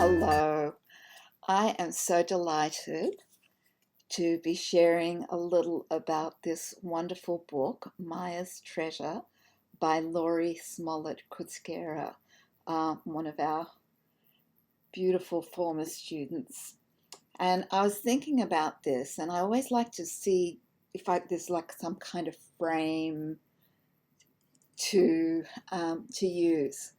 Hello. I am so delighted to be sharing a little about this wonderful book, Maya's Treasure, by Laurie Smollett Kutscera, one of our beautiful former students. And I was thinking about this, and I always like to see if there's like some kind of frame to use.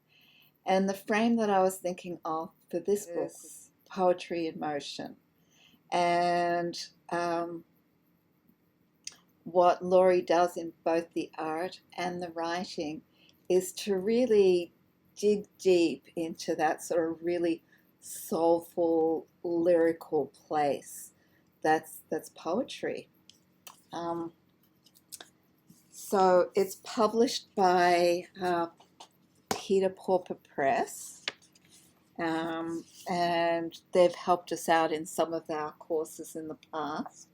And the frame that I was thinking of for this book was poetry in motion. And what Laurie does in both the art and the writing is to really dig deep into that sort of really soulful, lyrical place that's poetry. Um, so it's published by Peter Pauper Press, and they've helped us out in some of our courses in the past.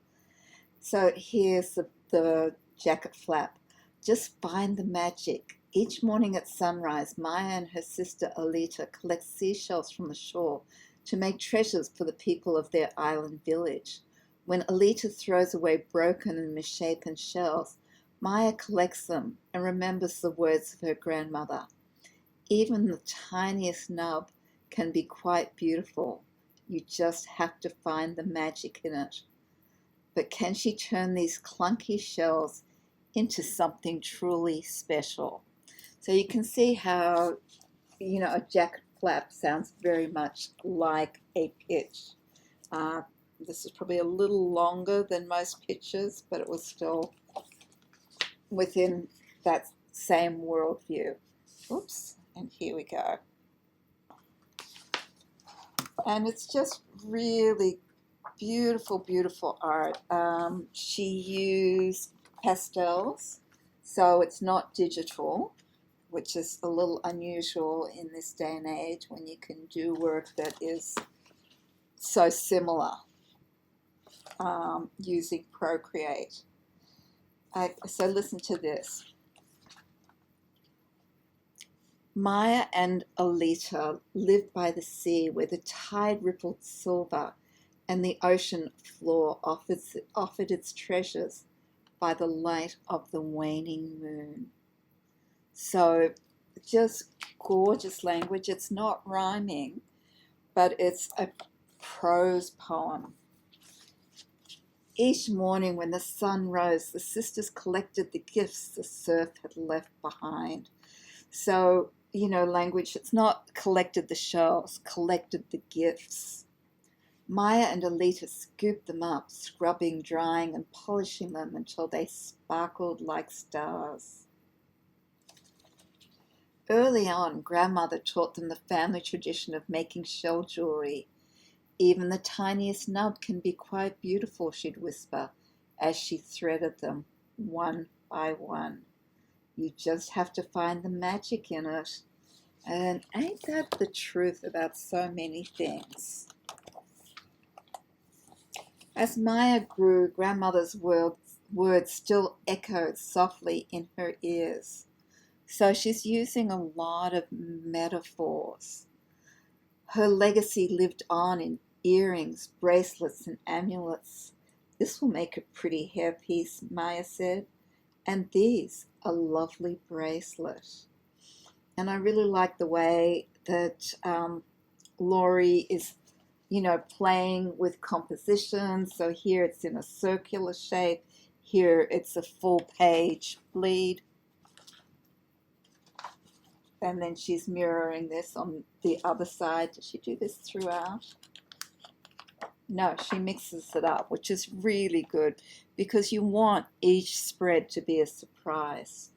So here's the jacket flap. Just find the magic. Each morning at sunrise, Maya and her sister Alita collect seashells from the shore to make treasures for the people of their island village. When Alita throws away broken and misshapen shells, Maya collects them and remembers the words of her grandmother. Even the tiniest nub can be quite beautiful. You just have to find the magic in it. But can she turn these clunky shells into something truly special? So you can see how, a jacket flap sounds very much like a pitch. This is probably a little longer than most pitches, but it was still within that same worldview. Oops, and here we go. And it's just really beautiful, beautiful art. She used pastels, so it's not digital, which is a little unusual in this day and age when you can do work that is so similar using Procreate. So listen to this. Maya and Alita lived by the sea where the tide rippled silver and the ocean floor offered its treasures by the light of the waning moon. So just gorgeous language. It's not rhyming, but it's a prose poem. Each morning when the sun rose, the sisters collected the gifts the surf had left behind. So, language, it's not collected the shells, collected the gifts. Maya and Alita scooped them up, scrubbing, drying, and polishing them until they sparkled like stars. Early on, grandmother taught them the family tradition of making shell jewelry. Even the tiniest nub can be quite beautiful, she'd whisper, as she threaded them, one by one. You just have to find the magic in it. And ain't that the truth about so many things? As Maya grew, grandmother's words still echoed softly in her ears. So she's using a lot of metaphors. Her legacy lived on in earrings, bracelets, and amulets. This will make a pretty hairpiece, Maya said. And these, a lovely bracelet. And I really like the way that Laurie is, playing with composition. So here it's in a circular shape. Here it's a full page bleed. And then she's mirroring this on the other side. Does she do this throughout? No, she mixes it up, which is really good because you want each spread to be a surprise.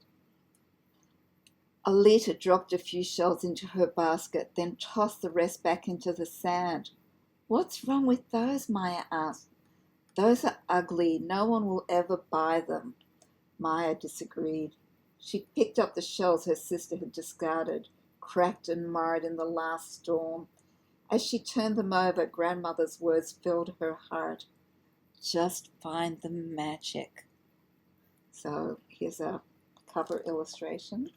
Alita dropped a few shells into her basket, then tossed the rest back into the sand. What's wrong with those? Maya asked. Those are ugly. No one will ever buy them. Maya disagreed. She picked up the shells her sister had discarded, cracked and marred in the last storm. As she turned them over, grandmother's words filled her heart. Just find the magic. So here's a cover illustration.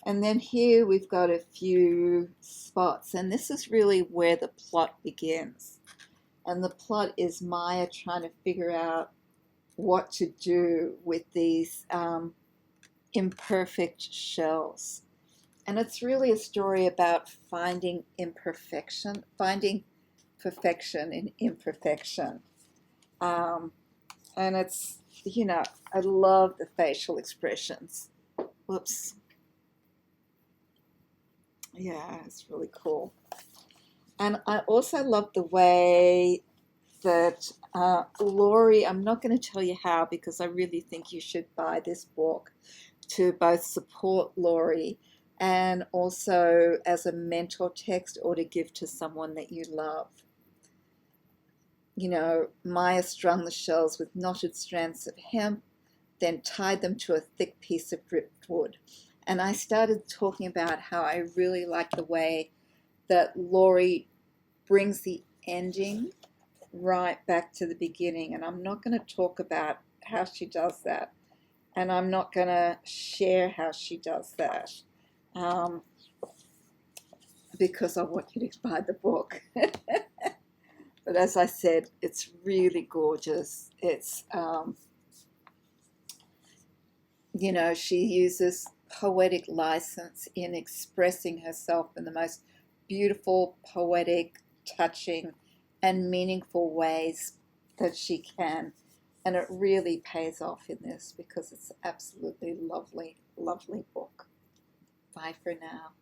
And then here we've got a few spots, and this is really where the plot begins. And the plot is Maya trying to figure out what to do with these imperfect shells. And it's really a story about finding imperfection, finding perfection in imperfection. Um, and it's, I love the facial expressions. Whoops. Yeah, it's really cool. And I also love the way that Laurie, I'm not going to tell you how because I really think you should buy this book to both support Laurie and also as a mentor text or to give to someone that you love. Maya strung the shells with knotted strands of hemp, then tied them to a thick piece of driftwood. And I started talking about how I really like the way that Laurie brings the ending right back to the beginning. And I'm not going to talk about how she does that. And I'm not going to share how she does that because I want you to buy the book. But as I said, it's really gorgeous. It's, she uses poetic license in expressing herself in the most beautiful, poetic, touching, and meaningful ways that she can. And it really pays off in this because it's absolutely lovely, lovely book. Bye for now.